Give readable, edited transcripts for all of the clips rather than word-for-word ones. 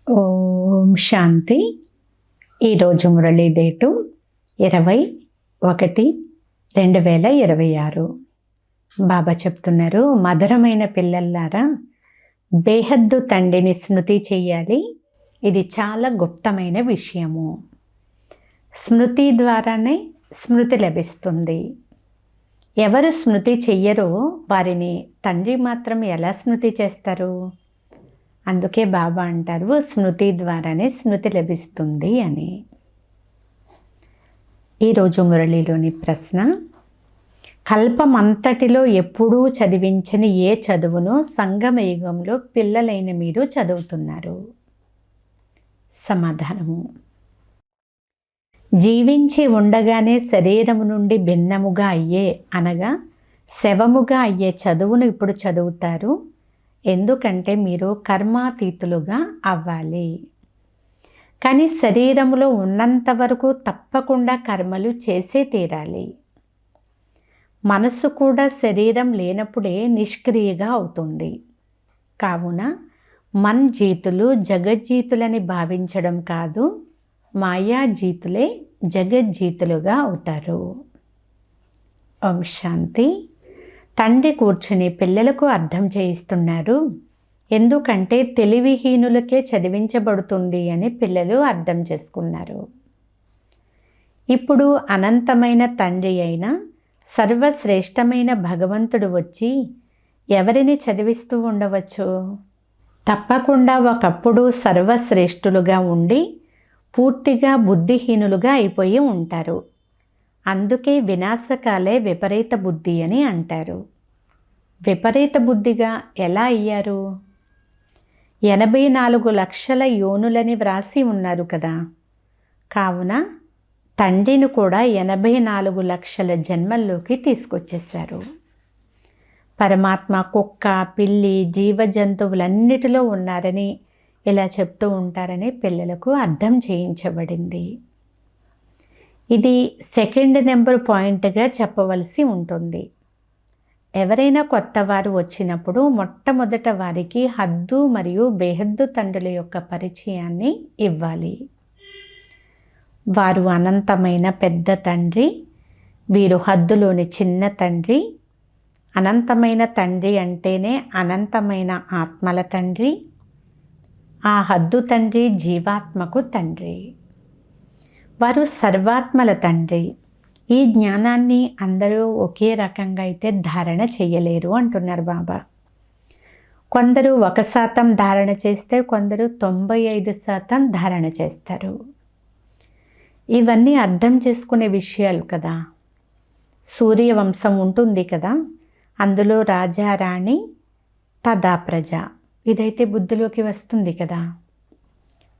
ఓం శాంతి. ఈరోజు మురళీ డేటు 21/2026. బాబా చెప్తున్నారు, మధురమైన పిల్లల్లారా, బేహద్దు తండ్రిని స్మృతి చెయ్యాలి. ఇది చాలా గుప్తమైన విషయము. స్మృతి ద్వారానే స్మృతి లభిస్తుంది. ఎవరు స్మృతి చెయ్యరో వారిని తండ్రి మాత్రం ఎలా స్మృతి చేస్తారు? అందుకే బాబా అంటారు, స్మృతి ద్వారానే స్మృతి లభిస్తుంది అని. ఈరోజు మురళిలోని ప్రశ్న, కల్పమంతటిలో ఎప్పుడూ చదివించని ఏ చదువును సంగమయుగంలో పిల్లలైన మీరు చదువుతున్నారు? సమాధానము, జీవించి ఉండగానే శరీరము నుండి భిన్నముగా అయ్యే అనగా శవముగా అయ్యే చదువును ఇప్పుడు చదువుతారు. ఎందుకంటే మీరు కర్మాతీతులుగా అవ్వాలి. కానీ శరీరములో ఉన్నంత వరకు తప్పకుండా కర్మలు చేసే తీరాలి. మనసు కూడా శరీరం లేనప్పుడే నిష్క్రియగా అవుతుంది. కావున జీతులు జగజ్జీతులని భావించడం కాదు, మాయాజీతులే జగజ్జీతులుగా అవుతారు. ఓం శాంతి. తండ్రి కూర్చుని పిల్లలకు అర్థం చేయిస్తున్నారు. ఎందుకంటే తెలివిహీనులకే చదివించబడుతుంది అని పిల్లలు అర్థం చేసుకున్నారు. ఇప్పుడు అనంతమైన తండ్రి అయిన సర్వశ్రేష్టమైన భగవంతుడు వచ్చి ఎవరిని చదివిస్తూ ఉండవచ్చు? తప్పకుండా ఒకప్పుడు సర్వశ్రేష్ఠులుగా ఉండి పూర్తిగా బుద్ధిహీనులుగా అయిపోయి ఉంటారు. అందుకే వినాశకాలే విపరీత బుద్ధి అని అంటారు. విపరీత బుద్ధిగా ఎలా అయ్యారు? 84 లక్షల యోనులని వ్రాసి ఉన్నారు కదా. కావున తండ్రిని కూడా 84 లక్షల జన్మల్లోకి తీసుకొచ్చేశారు. పరమాత్మ కుక్క, పిల్లి, జీవజంతువులన్నిటిలో ఉన్నారని ఇలా చెప్తూ ఉంటారని పిల్లలకు అర్థం చేయించబడింది. ఇది సెకండ్ నెంబర్ పాయింట్గా చెప్పవలసి ఉంటుంది. ఎవరైనా కొత్త వారు వచ్చినప్పుడు మొట్టమొదట వారికి హద్దు మరియు బేహద్దు తండ్రుల యొక్క పరిచయాన్ని ఇవ్వాలి. వారు అనంతమైన పెద్ద తండ్రి, వీరు హద్దులోని చిన్న తండ్రి. అనంతమైన తండ్రి అంటేనే అనంతమైన ఆత్మల తండ్రి. ఆ హద్దు తండ్రి జీవాత్మకు తండ్రి. వారు సర్వాత్మల తండ్రి. ఈ జ్ఞానాన్ని అందరూ ఒకే రకంగా అయితే ధారణ చేయలేరు అంటున్నారు బాబా. కొందరు 1% ధారణ చేస్తే కొందరు 95% ధారణ చేస్తారు. ఇవన్నీ అర్థం చేసుకునే విషయాలు కదా. సూర్యవంశం ఉంటుంది కదా, అందులో రాజా, రాణి, తదా ప్రజ, ఇదైతే బుద్ధిలోకి వస్తుంది కదా.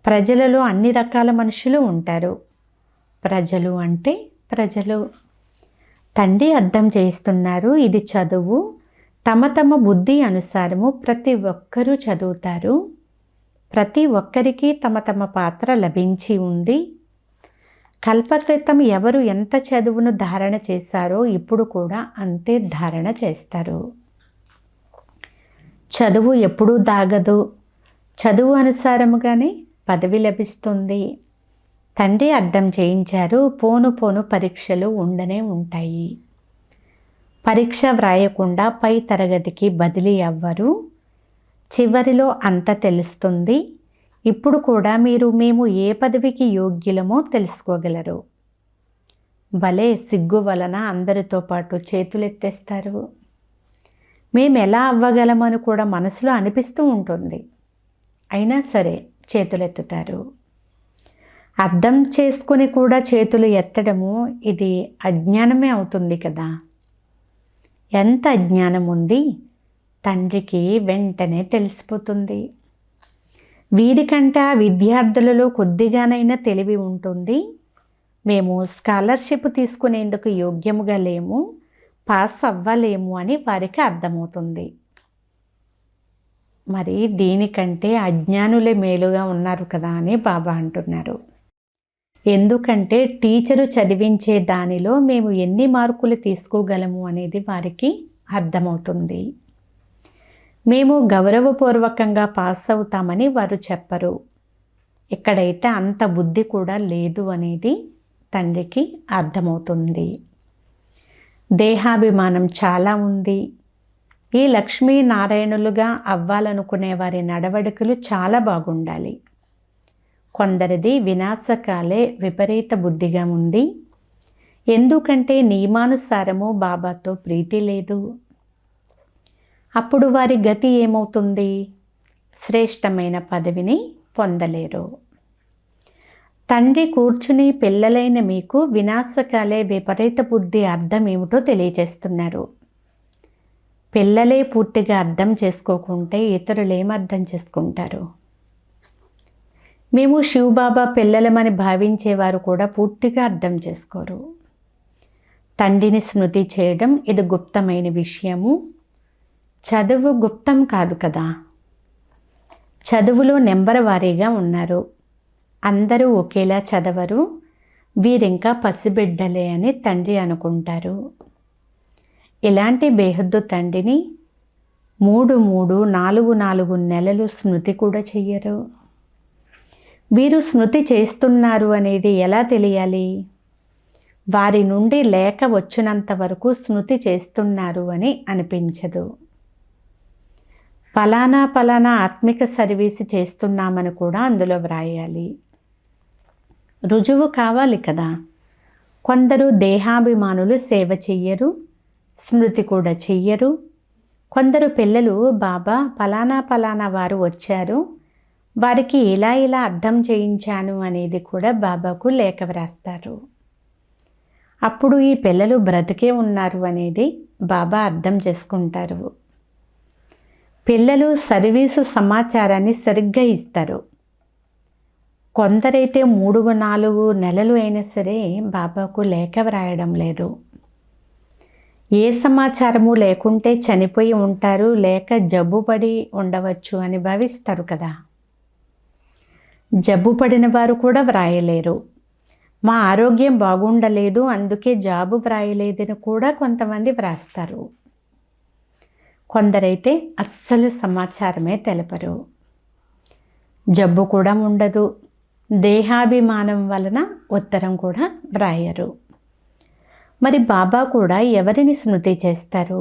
ప్రజలలో అన్ని రకాల మనుషులు ఉంటారు. ప్రజలు అంటే ప్రజలు. తండ్రి అర్థం చేయిస్తున్నారు, ఇది చదువు. తమ తమ బుద్ధి అనుసారము ప్రతి ఒక్కరూ చదువుతారు. ప్రతి ఒక్కరికి తమ తమ పాత్ర లభించి ఉంది. కల్పక్రితం ఎవరు ఎంత చదువును ధారణ చేశారో ఇప్పుడు కూడా అంతే ధారణ చేస్తారు. చదువు ఎప్పుడూ దాగదు. చదువు అనుసారముగానే పదవి లభిస్తుంది. తండ్రి అర్థం చేయించారు, పోను పోను పరీక్షలు ఉండనే ఉంటాయి. పరీక్ష వ్రాయకుండా పై తరగతికి బదిలీ అవ్వరు. చివరిలో అంత తెలుస్తుంది. ఇప్పుడు కూడా మేము ఏ పదవికి యోగ్యులమో తెలుసుకోగలరు. భలే సిగ్గు వలన అందరితో పాటు చేతులెత్తేస్తారు. మేము ఎలా అవ్వగలమని కూడా మనసులో అనిపిస్తూ ఉంటుంది. అయినా సరే చేతులెత్తుతారు. అర్థం చేసుకుని కూడా చేతులు ఎత్తడము ఇది అజ్ఞానమే అవుతుంది కదా. ఎంత అజ్ఞానం ఉంది తండ్రికి వెంటనే తెలిసిపోతుంది. వీరికంటే ఆ విద్యార్థులలో కొద్దిగానైనా తెలివి ఉంటుంది. మేము స్కాలర్షిప్ తీసుకునేందుకు యోగ్యముగా లేము, పాస్ అవ్వలేము అని వారికి అర్థమవుతుంది. మరి దీనికంటే అజ్ఞానులే మేలుగా ఉన్నారు కదా అని బాబా అంటున్నారు. ఎందుకంటే టీచరు చదివించే దానిలో మేము ఎన్ని మార్కులు తీసుకోగలము అనేది వారికి అర్థమవుతుంది. మేము గౌరవపూర్వకంగా పాస్ అవుతామని వారు చెప్పరు. ఇక్కడైతే అంత బుద్ధి కూడా లేదు అనేది తండ్రికి అర్థమవుతుంది. దేహాభిమానం చాలా ఉంది. ఈ లక్ష్మీనారాయణులుగా అవ్వాలనుకునే వారి నడవడికలు చాలా బాగుండాలి. కొందరిది వినాశకాలే విపరీత బుద్ధిగా ఉంది. ఎందుకంటే నియమానుసారము బాబాతో ప్రీతి లేదు. అప్పుడు వారి గతి ఏమవుతుంది? శ్రేష్టమైన పదవిని పొందలేరు. తండ్రి కూర్చుని పిల్లలైన మీకు వినాశకాలే విపరీత బుద్ధి అర్థం ఏమిటో తెలియజేస్తున్నారు. పిల్లలే పూర్తిగా అర్థం చేసుకోకుంటే ఇతరులు ఏమర్థం చేసుకుంటారు? మేము శివబాబా పిల్లలమని భావించేవారు కూడా పూర్తిగా అర్థం చేసుకోరు. తండ్రిని స్మృతి చేయడం ఇది గుప్తమైన విషయము. చదువు గుప్తం కాదు కదా. చదువులో నెంబర్ వారీగా ఉన్నారు. అందరూ ఒకేలా చదవరు. వీరింకా పసిబిడ్డలే అని తండ్రి అనుకుంటారు. ఇలాంటి బేహద్దు తండ్రిని 3-4 నెలలు స్మృతి కూడా చెయ్యరు. వీరు స్మృతి చేస్తున్నారు అనేది ఎలా తెలియాలి? వారి నుండి లేఖ వచ్చినంత వరకు స్మృతి చేస్తున్నారు అని అనిపించదు. ఫలానా ఆత్మిక సర్వీసు చేస్తున్నామని కూడా అందులో వ్రాయాలి. రుజువు కావాలి కదా. కొందరు దేహాభిమానులు సేవ చెయ్యరు, స్మృతి కూడా చెయ్యరు. కొందరు పిల్లలు బాబా ఫలానా వారు వచ్చారు, వారికి ఇలా అర్థం చేయించాను అనేది కూడా బాబాకు లేఖ వ్రాస్తారు. అప్పుడు ఈ పిల్లలు బ్రతికే ఉన్నారు అనేది బాబా అర్థం చేసుకుంటారు. పిల్లలు సర్వీసు సమాచారాన్ని సరిగ్గా ఇస్తారు. కొందరైతే 3-4 నెలలు అయినా సరే బాబాకు లేఖ వ్రాయడం లేదు. ఏ సమాచారము లేకుంటే చనిపోయి ఉంటారు, లేక జబ్బుపడి ఉండవచ్చు అని భావిస్తారు కదా. జబ్బు పడిన వారు కూడా వ్రాయలేరు. మా ఆరోగ్యం బాగుండలేదు, అందుకే జాబు వ్రాయలేదని కూడా కొంతమంది వ్రాస్తారు. కొందరైతే అస్సలు సమాచారమే తెలపరు. జబ్బు కూడా ఉండదు. దేహాభిమానం వలన ఉత్తరం కూడా వ్రాయరు. మరి బాబా కూడా ఎవరిని స్మృతి చేస్తారు?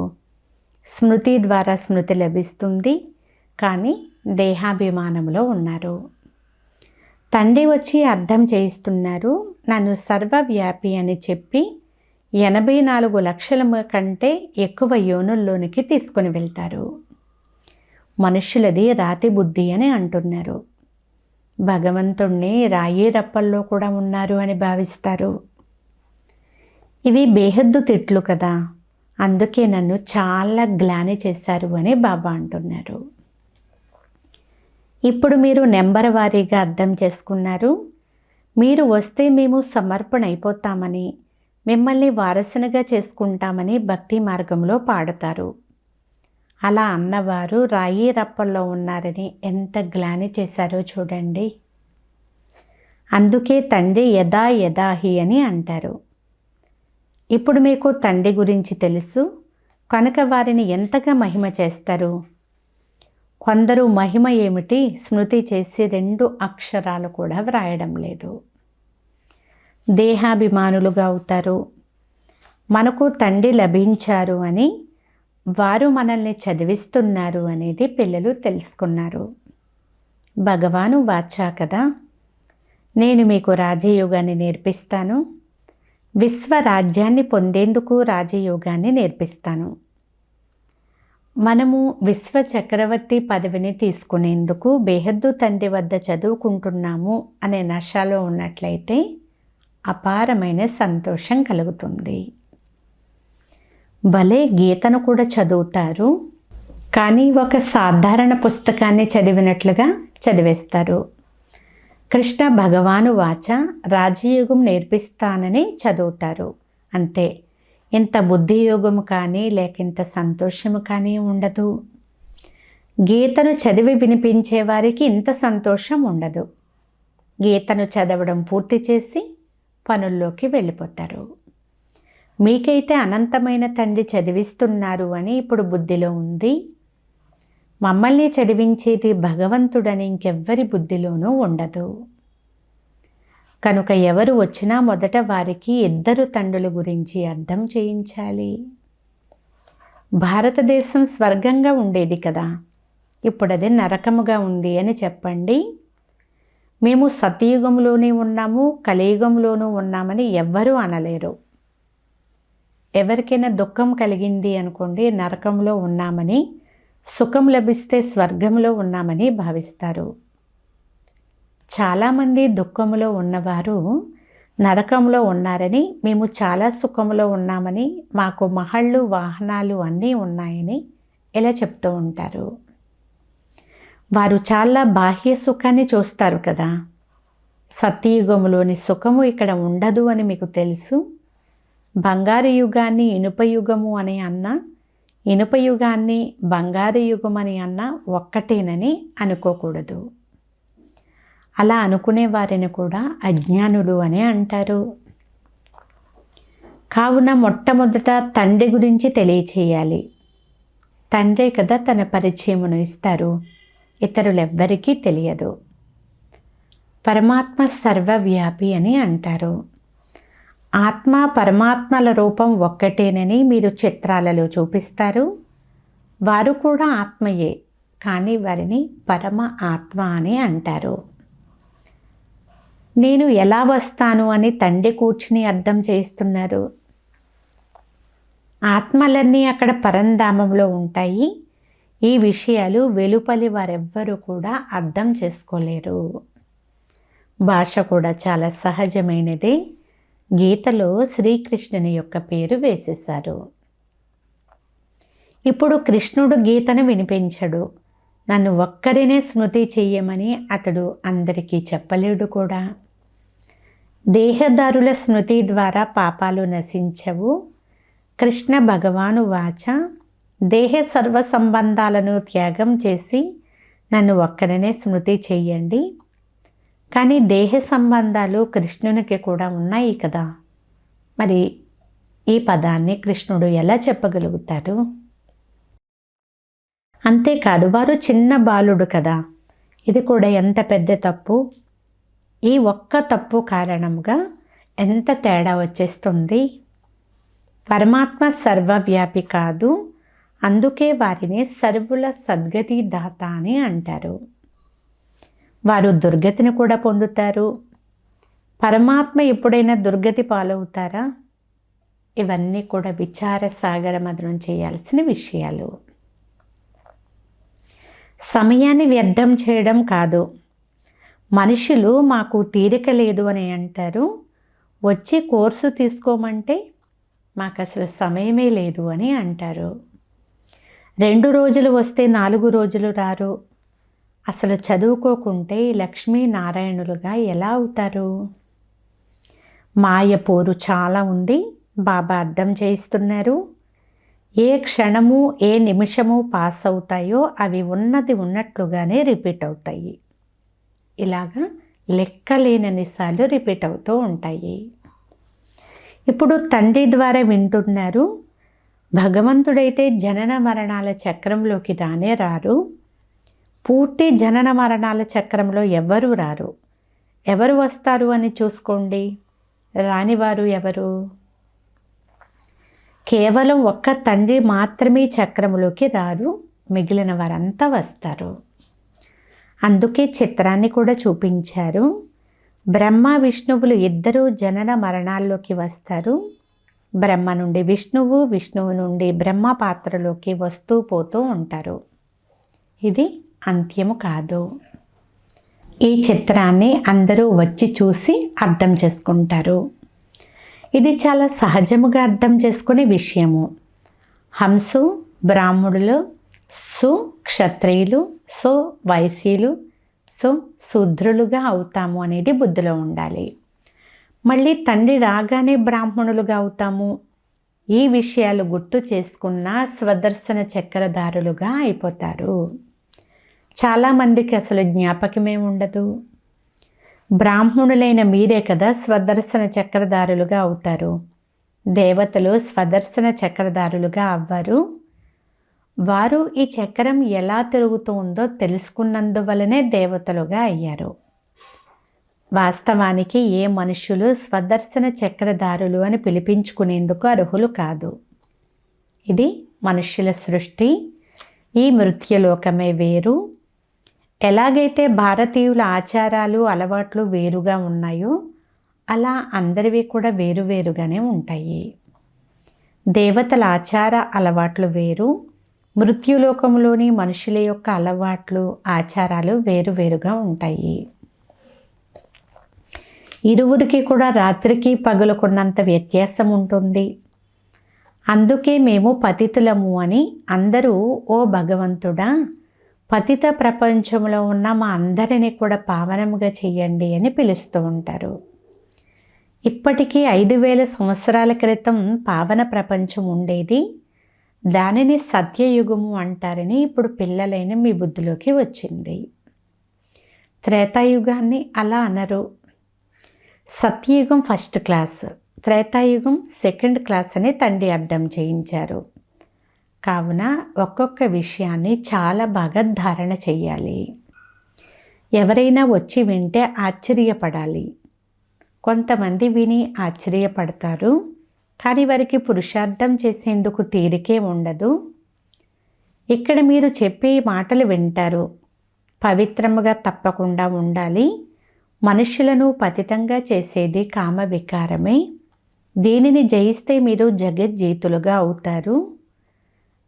స్మృతి ద్వారా స్మృతి లభిస్తుంది, కానీ దేహాభిమానంలో ఉన్నారు. తండ్రి వచ్చి అర్థం చేయిస్తున్నారు. నన్ను సర్వవ్యాపి అని చెప్పి 84 లక్షల కంటే ఎక్కువ యోనుల్లోనికి తీసుకుని వెళ్తారు. మనుషులది రాతి బుద్ధి అని అంటున్నారు. భగవంతుణ్ణి రాయి రప్పల్లో కూడా ఉన్నారు అని భావిస్తారు. ఇవి బేహద్దు తిట్లు కదా. అందుకే నన్ను చాలా గ్లాని చేశారు అని బాబా అంటున్నారు. ఇప్పుడు మీరు నెంబర్ వారీగా అర్థం చేసుకున్నారు. మీరు వస్తే మేము సమర్పణ అయిపోతామని, మిమ్మల్ని వారసునిగా చేసుకుంటామని భక్తి మార్గంలో పాడతారు. అలా అన్నవారు రాయి రప్పల్లో ఉన్నారని ఎంత గ్లాని చేశారో చూడండి. అందుకే తండ్రి యదా యదాహి అని అంటారు. ఇప్పుడు మీకు తండ్రి గురించి తెలుసు కనుక వారిని ఎంతగా మహిమ చేస్తారు. కొందరు మహిమ ఏమిటి స్మృతి చేసి 2 అక్షరాలు కూడా వ్రాయడం లేదు. దేహాభిమానులుగా అవుతారు. మనకు తండ్రి లభించారు అని, వారు మనల్ని చదివిస్తున్నారు అనేది పిల్లలు తెలుసుకున్నారు. భగవాను వాచా కదా, నేను మీకు రాజయోగాన్ని నేర్పిస్తాను. విశ్వరాజ్యాన్ని పొందేందుకు రాజయోగాన్ని నేర్పిస్తాను. మనము విశ్వ చక్రవర్తి పదవిని తీసుకునేందుకు బేహద్దు తండ్రి వద్ద చదువుకుంటున్నాము అనే నషాలో ఉన్నట్లయితే అపారమైన సంతోషం కలుగుతుంది. భలే గీతను కూడా చదువుతారు, కానీ ఒక సాధారణ పుస్తకాన్ని చదివినట్లుగా చదివేస్తారు. కృష్ణ భగవాను వాచ రాజయోగం నేర్పిస్తానని చదువుతారు అంతే. ఇంత బుద్ధియోగము కానీ లేక ఇంత సంతోషము కానీ ఉండదు. గీతను చదివి వినిపించే వారికి ఇంత సంతోషం ఉండదు. గీతను చదవడం పూర్తి చేసి పనుల్లోకి వెళ్ళిపోతారు. మీకైతే అనంతమైన తండ్రి చదివిస్తున్నారు అని ఇప్పుడు బుద్ధిలో ఉంది. మమ్మల్ని చదివించేది భగవంతుడని ఇంకెవ్వరి బుద్ధిలోనూ ఉండదు. కనుక ఎవరు వచ్చినా మొదట వారికి ఇద్దరు తండ్రుల గురించి అర్థం చేయించాలి. భారతదేశం స్వర్గంగా ఉండేది కదా, ఇప్పుడు అది నరకముగా ఉంది అని చెప్పండి. మేము సతయుగంలోనే ఉన్నాము, కలియుగంలోనూ ఉన్నామని ఎవ్వరూ అనలేరు. ఎవరికైనా దుఃఖం కలిగింది అనుకోండి, నరకంలో ఉన్నామని, సుఖం లభిస్తే స్వర్గంలో ఉన్నామని భావిస్తారు. చాలామంది దుఃఖంలో ఉన్నవారు నరకంలో ఉన్నారని, మేము చాలా సుఖంలో ఉన్నామని, మాకు మహళ్ళు వాహనాలు అన్నీ ఉన్నాయని ఇలా చెప్తూ ఉంటారు. వారు చాలా బాహ్య సుఖాన్ని చూస్తారు కదా. సత్యయుగంలోని సుఖము ఇక్కడ ఉండదు అని మీకు తెలుసు. బంగారు యుగాన్ని ఇనుప యుగము అని అన్నా, ఇనుప యుగాన్ని బంగారు యుగం అని అన్నా ఒక్కటేనని అనుకోకూడదు. అలా అనుకునే వారిని కూడా అజ్ఞానులు అని అంటారు. కావున మొట్టమొదట తండ్రి గురించి తెలియచేయాలి. తండ్రే కదా తన పరిచయమును ఇస్తారు, ఇతరులెవ్వరికీ తెలియదు. పరమాత్మ సర్వవ్యాపి అని అంటారు. ఆత్మ పరమాత్మల రూపం ఒక్కటేనని మీరు చిత్రాలలో చూపిస్తారు. వారు కూడా ఆత్మయే, కానీ వారిని పరమ ఆత్మ అని అంటారు. నేను ఎలా వస్తాను అని తండ్రి కూర్చుని అర్థం చేస్తున్నారు. ఆత్మలన్నీ అక్కడ పరంధామంలో ఉంటాయి. ఈ విషయాలు వెలుపలి వారెవ్వరూ కూడా అర్థం చేసుకోలేరు. భాష కూడా చాలా సహజమైనదే. గీతలో శ్రీకృష్ణుని యొక్క పేరు వేసేశారు. ఇప్పుడు కృష్ణుడు గీతను వినిపించడు. నన్ను ఒక్కరినే స్మృతి చెయ్యమని అతడు అందరికీ చెప్పలేడు కూడా. దేహదారుల స్మృతి ద్వారా పాపాలు నశించవు. కృష్ణ భగవాను వాచ, దేహ సర్వ సంబంధాలను త్యాగం చేసి నన్ను ఒక్కరినే స్మృతి చెయ్యండి. కానీ దేహ సంబంధాలు కృష్ణునికి కూడా ఉన్నాయి కదా, మరి ఈ పదాన్ని కృష్ణుడు ఎలా చెప్పగలుగుతారు? అంతేకాదు, వారు చిన్న బాలుడు కదా. ఇది కూడా ఎంత పెద్ద తప్పు. ఈ ఒక్క తప్పు కారణంగా ఎంత తేడా వచ్చేస్తుంది. పరమాత్మ సర్వవ్యాపి కాదు, అందుకే వారిని సర్వుల సద్గతి దాత అని అంటారు. వారు దుర్గతిని కూడా పొందుతారు. పరమాత్మ ఎప్పుడైనా దుర్గతి పాలవుతారా? ఇవన్నీ కూడా విచార సాగర మదనం చేయాల్సిన విషయాలు. సమయాన్ని వ్యర్థం చేయడం కాదు. మనుషులు మాకు తీరిక లేదు అని అంటారు. వచ్చి కోర్సు తీసుకోమంటే మాకు అసలు సమయమే లేదు అని అంటారు. 2 రోజులు వస్తే 4 రోజులు రారు. అసలు చదువుకోకుంటే లక్ష్మీనారాయణులుగా ఎలా అవుతారు? మాయ పోరు చాలా ఉంది. బాబా అర్థం చేయిస్తున్నారు. ఏ క్షణము ఏ నిమిషము పాస్ అవుతాయో అవి ఉన్నది ఉన్నట్లుగానే రిపీట్ అవుతాయి. ఇలాగా లెక్కలేనన్నిసార్లు రిపీట్ అవుతూ ఉంటాయి. ఇప్పుడు తండ్రి ద్వారా వింటున్నారు. భగవంతుడైతే జనన మరణాల చక్రంలోకి రానే రారు. పూర్తి జనన మరణాల చక్రంలో ఎవరు రారు. ఎవరు వస్తారు అని చూసుకోండి. రానివారు ఎవరు? కేవలం ఒక్క తండ్రి మాత్రమే చక్రంలోకి రారు. మిగిలిన వారంతా వస్తారు. అందుకే చిత్రాన్ని కూడా చూపించారు. బ్రహ్మ విష్ణువులు ఇద్దరూ జనన మరణాల్లోకి వస్తారు. బ్రహ్మ నుండి విష్ణువు, విష్ణువు నుండి బ్రహ్మ పాత్రలోకి వస్తూ పోతూ ఉంటారు. ఇది అంత్యము కాదు. ఈ చిత్రాన్ని అందరూ వచ్చి చూసి అర్థం చేసుకుంటారు. ఇది చాలా సహజముగా అర్థం చేసుకునే విషయము. హంసు బ్రాహ్మణులు, సు క్షత్రియులు, సో వైశ్యులు, సో శూద్రులుగా అవుతాము అనేది బుద్ధిలో ఉండాలి. మళ్ళీ తండ్రి రాగానే బ్రాహ్మణులుగా అవుతాము. ఈ విషయాలు గుర్తు చేసుకున్న స్వదర్శన చక్రధారులుగా అయిపోతారు. చాలామందికి అసలు జ్ఞాపకమే ఉండదు. బ్రాహ్మణులైన మీరే కదా స్వదర్శన చక్రధారులుగా అవుతారు. దేవతలు స్వదర్శన చక్రధారులుగా అవ్వరు. వారు ఈ చక్రం ఎలా తిరుగుతుందో తెలుసుకున్నందువలనే దేవతలుగా అయ్యారు. వాస్తవానికి ఏ మనుష్యులు స్వదర్శన చక్రధారులు అని పిలిపించుకునేందుకు అర్హులు కాదు. ఇది మనుష్యుల సృష్టి. ఈ మృత్యులోకమే వేరు. ఎలాగైతే భారతీయుల ఆచారాలు అలవాట్లు వేరుగా ఉన్నాయో అలా అందరివి కూడా వేరువేరుగానే ఉంటాయి. దేవతల ఆచార అలవాట్లు వేరు, మృత్యులోకంలోని మనుషుల యొక్క అలవాట్లు ఆచారాలు వేరువేరుగా ఉంటాయి. ఇరువురికి కూడా రాత్రికి పగలుకున్నంత వ్యత్యాసం ఉంటుంది. అందుకే మేము పతితులము అని అందరూ ఓ భగవంతుడా, పతిత ప్రపంచంలో ఉన్న మా అందరినీ కూడా పావనముగా చెయ్యండి అని పిలుస్తూ ఉంటారు. ఇప్పటికీ 5000 సంవత్సరాల క్రితం పావన ప్రపంచం ఉండేది. దానిని సత్యయుగము అంటారని ఇప్పుడు పిల్లలైన మీ బుద్ధిలోకి వచ్చింది. త్రేతాయుగాన్ని అలా అనరు. సత్యయుగం ఫస్ట్ క్లాస్, త్రేతాయుగం సెకండ్ క్లాస్ అని తండ్రి అర్థం చేయించారు. కావున ఒక్కొక్క విషయాన్ని చాలా బాగా ధారణ చెయ్యాలి. ఎవరైనా వచ్చి వింటే ఆశ్చర్యపడాలి. కొంతమంది విని ఆశ్చర్యపడతారు, కానీ వారికి పురుషార్థం చేసేందుకు తీరికే ఉండదు. ఇక్కడ మీరు చెప్పే మాటలు వింటారు. పవిత్రముగా తప్పకుండా ఉండాలి. మనుషులను పతితంగా చేసేది కామ వికారమే. దీనిని జయిస్తే మీరు జగజ్జీతులుగా అవుతారు.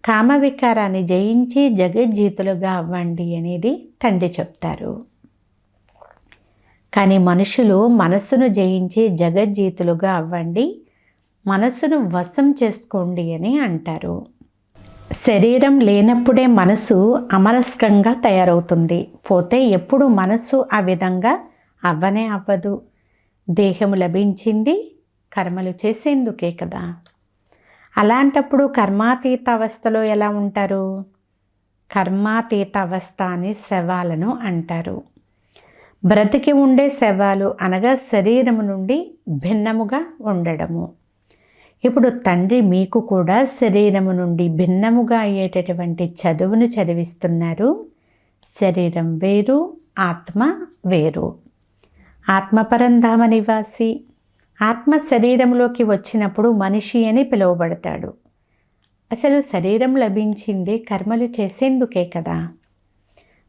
కామ వికారాన్ని జయించి జగజ్జీతులుగా అవ్వండి అనేది తండ్రి చెప్తారు. కానీ మనుషులు మనస్సును జయించి జగజ్జీతులుగా అవ్వండి, మనస్సును వశం చేసుకోండి అని అంటారు. శరీరం లేనప్పుడే మనసు అమనస్కంగా తయారవుతుంది. పోతే ఎప్పుడు మనసు ఆ విధంగా అవ్వనే అవ్వదు. దేహము లభించింది కర్మలు చేసేందుకే కదా. అలాంటప్పుడు కర్మాతీత అవస్థలో ఎలా ఉంటారు? కర్మాతీత అవస్థ అని శవాలను అంటారు. బ్రతికి ఉండే శవాలు అనగా శరీరము నుండి భిన్నముగా ఉండడము. ఇప్పుడు తండ్రి మీకు కూడా శరీరము నుండి భిన్నముగా అయ్యేటటువంటి చదువును చదివిస్తున్నారు. శరీరం వేరు, ఆత్మ వేరు. ఆత్మ పరంధామ నివాసి. ఆత్మ శరీరంలోకి వచ్చినప్పుడు మనిషి అని పిలువబడతాడు. అసలు శరీరం లభించింది కర్మలు చేసేందుకే కదా.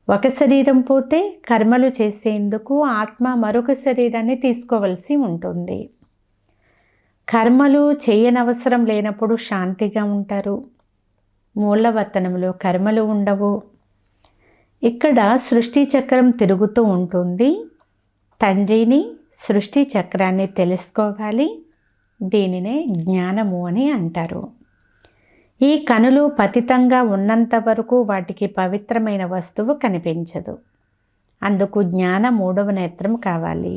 ఒక శరీరం పోతే కర్మలు చేసేందుకు ఆత్మ మరొక శరీరాన్ని తీసుకోవలసి ఉంటుంది. కర్మలు చేయనవసరం లేనప్పుడు శాంతిగా ఉంటారు. మూలవతనంలో కర్మలు ఉండవు. ఇక్కడ సృష్టి చక్రం తిరుగుతూ ఉంటుంది. తండ్రిని సృష్టి చక్రాన్ని తెలుసుకోవాలి. దీనినే జ్ఞానము అని అంటారు. ఈ కనులు పతితంగా ఉన్నంత వరకు వాటికి పవిత్రమైన వస్తువు కనిపించదు. అందుకు జ్ఞాన 3వ నేత్రం కావాలి.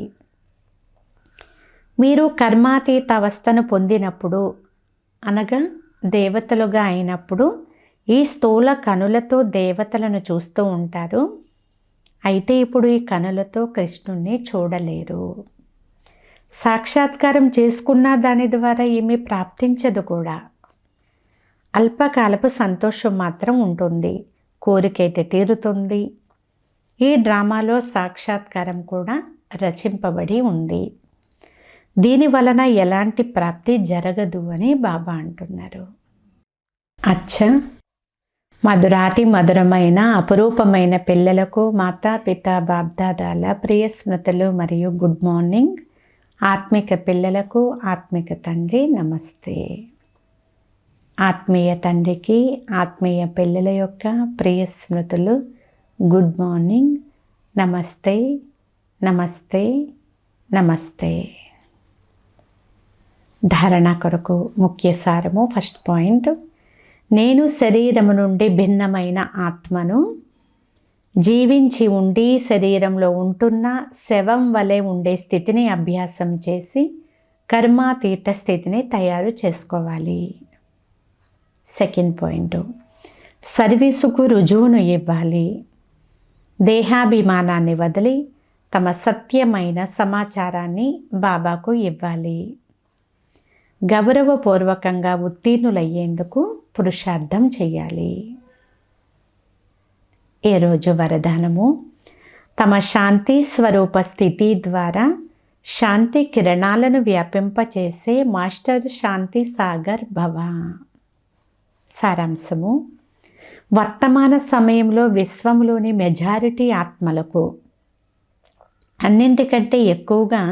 మీరు కర్మాతీత అవస్థను పొందినప్పుడు అనగా దేవతలుగా అయినప్పుడు ఈ స్థూల కనులతో దేవతలను చూస్తూ ఉంటారు. అయితే ఇప్పుడు ఈ కనులతో కృష్ణుణ్ణి చూడలేరు. సాక్షాత్కారం చేసుకున్న దాని ద్వారా ఏమీ ప్రాప్తించదు కూడా. అల్పకాలపు సంతోషం మాత్రం ఉంటుంది. కోరికైతే తీరుతుంది. ఈ డ్రామాలో సాక్షాత్కారం కూడా రచింపబడి ఉంది. దీని వలన ఎలాంటి ప్రాప్తి జరగదు అని బాబా అంటున్నారు. అచ్చా, మధురాతి మధురమైన అపురూపమైన పిల్లలకు మాతాపిత బాబ్దాదాల ప్రియ స్మృతులు మరియు గుడ్ మార్నింగ్. ఆత్మిక పిల్లలకు ఆత్మిక తండ్రి నమస్తే. ఆత్మీయ తండ్రికి ఆత్మీయ పిల్లల యొక్క ప్రియ స్మృతులు గుడ్ మార్నింగ్. నమస్తే నమస్తే నమస్తే. ధారణ కొరకు ముఖ్య సారము. ఫస్ట్ పాయింట్, నేను శరీరము నుండి భిన్నమైన ఆత్మను. జీవించి ఉండి శరీరంలో ఉంటున్న శవం వలె ఉండే స్థితిని అభ్యాసం చేసి కర్మాతీత స్థితిని తయారు చేసుకోవాలి. సెకండ్ పాయింట్, సర్వీసుకు రుజువును ఇవ్వాలి. దేహాభిమానాన్ని వదిలి తమ సత్యమైన సమాచారాన్ని బాబాకు ఇవ్వాలి. గౌరవపూర్వకంగా ఉత్తీర్ణులయ్యేందుకు పురుషార్థం చేయాలి. ఈరోజు వరదానము, తమ శాంతి స్వరూప స్థితి ద్వారా శాంతి కిరణాలను వ్యాపింపచేసే మాస్టర్ శాంతి సాగర్ భవ. సారాంశము: వర్తమాన సమయంలో విశ్వంలోని మెజారిటీ ఆత్మలకు అన్నింటికంటే ఎక్కువగా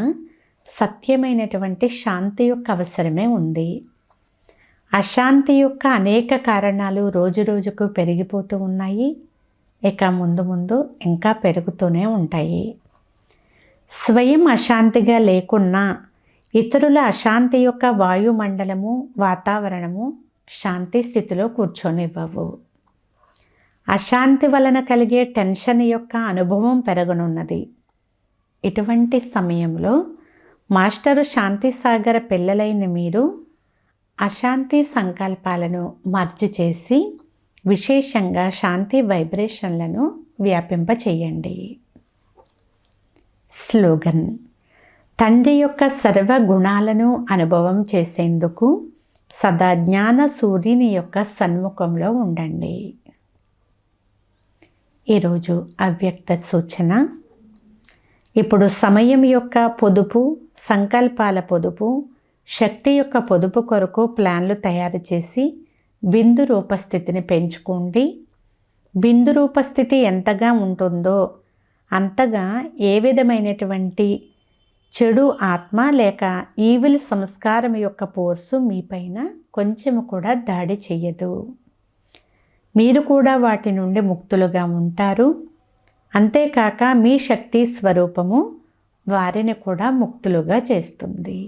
సత్యమైనటువంటి శాంతి యొక్క అవసరమే ఉంది. అశాంతి యొక్క అనేక కారణాలు రోజు రోజుకు పెరిగిపోతూ ఉన్నాయి. ఇక ముందు ముందు ఇంకా పెరుగుతూనే ఉంటాయి. స్వయం అశాంతిగా లేకున్నా ఇతరుల అశాంతి యొక్క వాయుమండలము, వాతావరణము శాంతి స్థితిలో కూర్చొనివ్వవు. అశాంతి వలన కలిగే టెన్షన్ యొక్క అనుభవం పెరగనున్నది. ఇటువంటి సమయంలో మాస్టరు శాంతి సాగర పిల్లలైన మీరు అశాంతి సంకల్పాలను మర్జి చేసి విశేషంగా శాంతి వైబ్రేషన్లను వ్యాపింపచేయండి. స్లోగన్: తండ్రి యొక్క సర్వ గుణాలను అనుభవం చేసేందుకు సదా జ్ఞాన సూర్యుని యొక్క సన్ముఖంలో ఉండండి. ఈరోజు అవ్యక్త సూచన: ఇప్పుడు సమయం యొక్క పొదుపు, సంకల్పాల పొదుపు, శక్తి యొక్క పొదుపు కొరకు ప్లాన్లు తయారు చేసి బిందు రూపస్థితిని పెంచుకోండి. బిందు రూపస్థితి ఎంతగా ఉంటుందో అంతగా ఏ విధమైనటువంటి చెడు ఆత్మ లేక ఈవిల్ సంస్కారం యొక్క ఫోర్సు మీపైన కొంచెము కూడా దాడి చెయ్యదు. మీరు కూడా వాటి నుండి ముక్తులుగా ఉంటారు. అంతేకాక మీ శక్తి స్వరూపము వారిని కూడా ముక్తులుగా చేస్తుంది.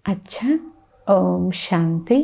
అచ్చా. ఓం శాంతి.